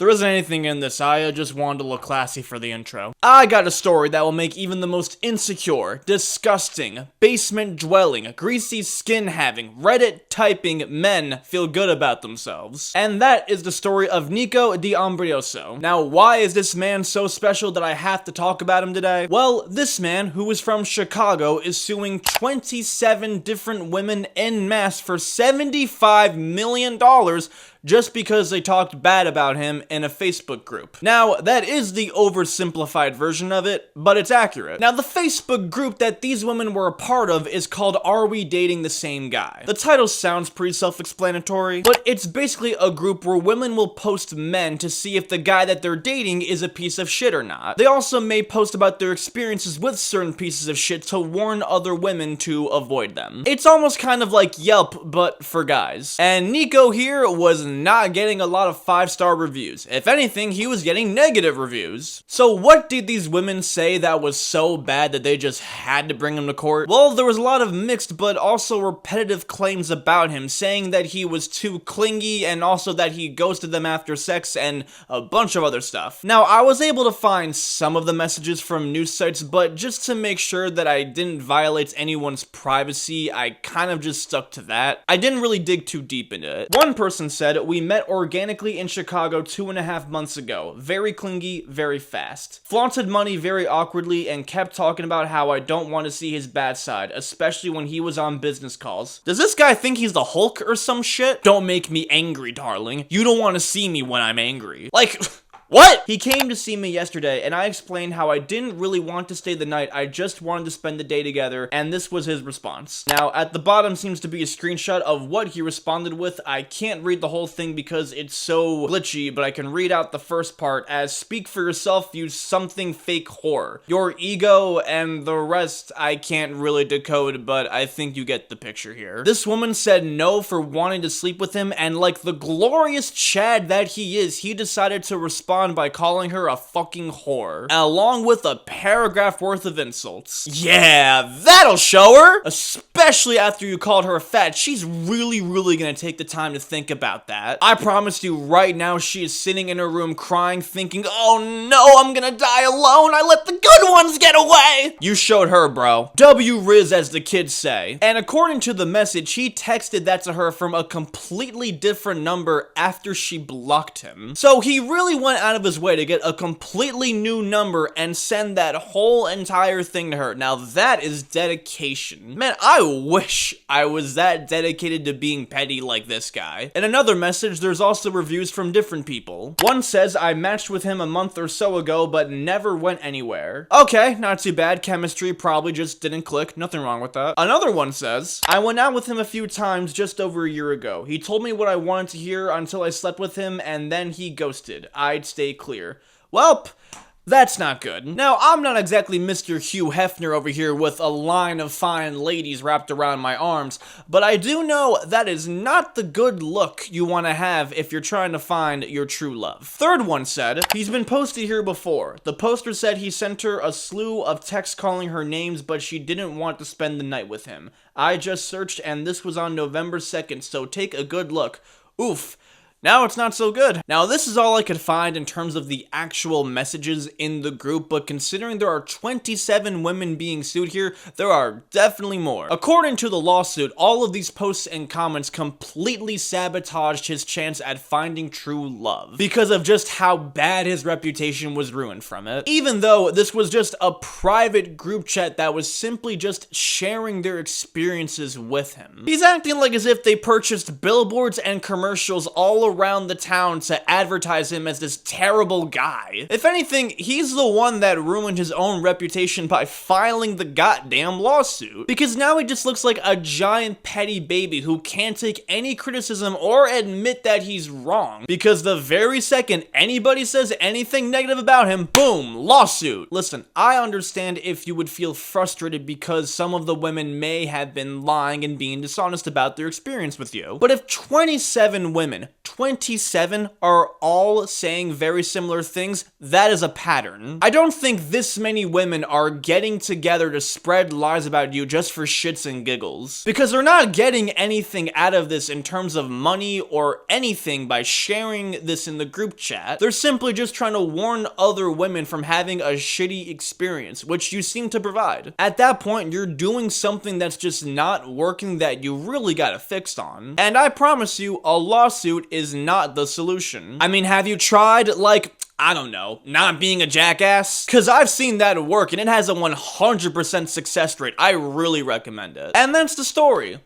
there isn't anything in this. I just wanted to look classy for the intro. I got a story that will make even the most insecure, disgusting, basement-dwelling, greasy skin-having, Reddit-typing men feel good about themselves. And that is the story of Nico D'Ambrioso. Now, why is this man so special that I have to talk about him today? Well, this man, who is from Chicago, is suing 27 different women en masse for $75 million just because they talked bad about him in a Facebook group. Now, that is the oversimplified version of it, but it's accurate. Now, the Facebook group that these women were a part of is called Are We Dating the Same Guy? The title sounds pretty self-explanatory, but it's basically a group where women will post men to see if the guy that they're dating is a piece of shit or not. They also may post about their experiences with certain pieces of shit to warn other women to avoid them. It's almost kind of like Yelp, but for guys. And Nico here was not getting a lot of 5-star reviews. If anything, he was getting negative reviews. So what did these women say that was so bad that they just had to bring him to court? Well, there was a lot of mixed but also repetitive claims about him, saying that he was too clingy and also that he ghosted them after sex and a bunch of other stuff. Now, I was able to find some of the messages from news sites, but just to make sure that I didn't violate anyone's privacy, I kind of just stuck to that. I didn't really dig too deep into it. One person said, "We met organically in Chicago 2.5 months ago. Very clingy, very fast. Flaunted money very awkwardly and kept talking about how I don't want to see his bad side, especially when he was on business calls. Does this guy think he's the Hulk or some shit? Don't make me angry, darling. You don't want to see me when I'm angry." Like... What? He came to see me yesterday, and I explained how I didn't really want to stay the night, I just wanted to spend the day together, and this was his response. Now, at the bottom seems to be a screenshot of what he responded with. I can't read the whole thing because it's so glitchy, but I can read out the first part as, "Speak for yourself, you something fake whore. Your ego," and the rest I can't really decode, but I think you get the picture here. This woman said no for wanting to sleep with him, and like the glorious Chad that he is, he decided to respond by calling her a fucking whore, along with a paragraph worth of insults. Yeah, that'll show her! Especially after you called her fat, she's really gonna take the time to think about that. I promise you right now she is sitting in her room crying, thinking, "Oh no, I'm gonna die alone, I let the good ones get away!" You showed her, bro. rizz, as the kids say. And according to the message, he texted that to her from a completely different number after she blocked him. So he really went out of his way to get a completely new number and send that whole entire thing to her. Now that is dedication. Man, I wish I was that dedicated to being petty like this guy. In another message, there's also reviews from different people. One says, "I matched with him a month or so ago, but never went anywhere." Okay, not too bad. Chemistry probably just didn't click. Nothing wrong with that. Another one says, "I went out with him a few times just over a year ago. He told me what I wanted to hear until I slept with him, and then he ghosted. I'd stay clear." Welp, that's not good. Now, I'm not exactly Mr. Hugh Hefner over here with a line of fine ladies wrapped around my arms, but I do know that is not the good look you want to have if you're trying to find your true love. Third one said, "He's been posted here before. The poster said he sent her a slew of texts calling her names, but she didn't want to spend the night with him. I just searched and this was on November 2nd, so take a good look. Oof. Now it's not so good." Now this is all I could find in terms of the actual messages in the group, but considering there are 27 women being sued here, there are definitely more. According to the lawsuit, all of these posts and comments completely sabotaged his chance at finding true love because of just how bad his reputation was ruined from it. Even though this was just a private group chat that was simply just sharing their experiences with him. He's acting like as if they purchased billboards and commercials all around the town to advertise him as this terrible guy. If anything, he's the one that ruined his own reputation by filing the goddamn lawsuit. Because now he just looks like a giant petty baby who can't take any criticism or admit that he's wrong. Because the very second anybody says anything negative about him, boom, lawsuit. Listen, I understand if you would feel frustrated because some of the women may have been lying and being dishonest about their experience with you. But if 27 women, 27 are all saying very similar things, that is a pattern. I don't think this many women are getting together to spread lies about you just for shits and giggles. Because they're not getting anything out of this in terms of money or anything by sharing this in the group chat. They're simply just trying to warn other women from having a shitty experience, which you seem to provide. At that point, you're doing something that's just not working that you really gotta fix on. And I promise you, a lawsuit is not the solution. I mean, have you tried, like, I don't know, not being a jackass? Cause I've seen that work and it has a 100% success rate. I really recommend it. And that's the story.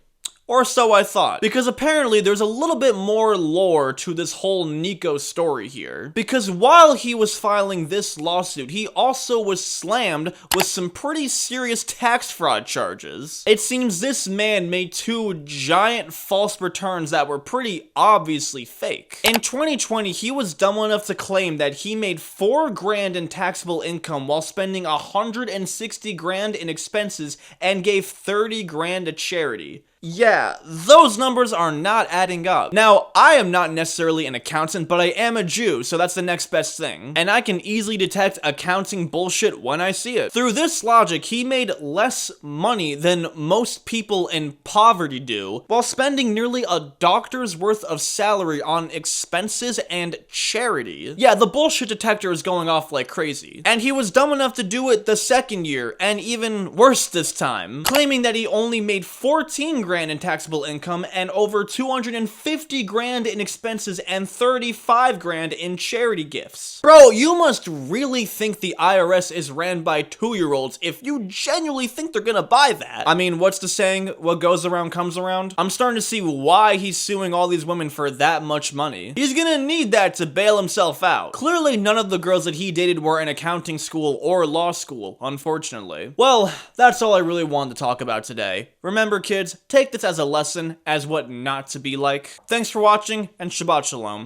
Or so I thought. Because apparently there's a little bit more lore to this whole Nico story here. Because while he was filing this lawsuit, he also was slammed with some pretty serious tax fraud charges. It seems this man made 2 giant false returns that were pretty obviously fake. In 2020, he was dumb enough to claim that he made $4 grand in taxable income while spending $160 grand in expenses and gave 30 grand to charity. Yeah, those numbers are not adding up. Now, I am not necessarily an accountant, but I am a Jew, so that's the next best thing. And I can easily detect accounting bullshit when I see it. Through this logic, he made less money than most people in poverty do, while spending nearly a doctor's worth of salary on expenses and charity. Yeah, the bullshit detector is going off like crazy. And he was dumb enough to do it the second year, and even worse this time, claiming that he only made 14 grand in taxable income and over 250 grand in expenses and 35 grand in charity gifts. Bro, you must really think the IRS is ran by 2-year-olds if you genuinely think they're gonna buy that. I mean, what's the saying? What goes around comes around? I'm starting to see why he's suing all these women for that much money. He's gonna need that to bail himself out. Clearly, none of the girls that he dated were in accounting school or law school, unfortunately. Well, that's all I really wanted to talk about today. Remember, kids, take this as a lesson as what not to be like. Thanks for watching, and Shabbat Shalom.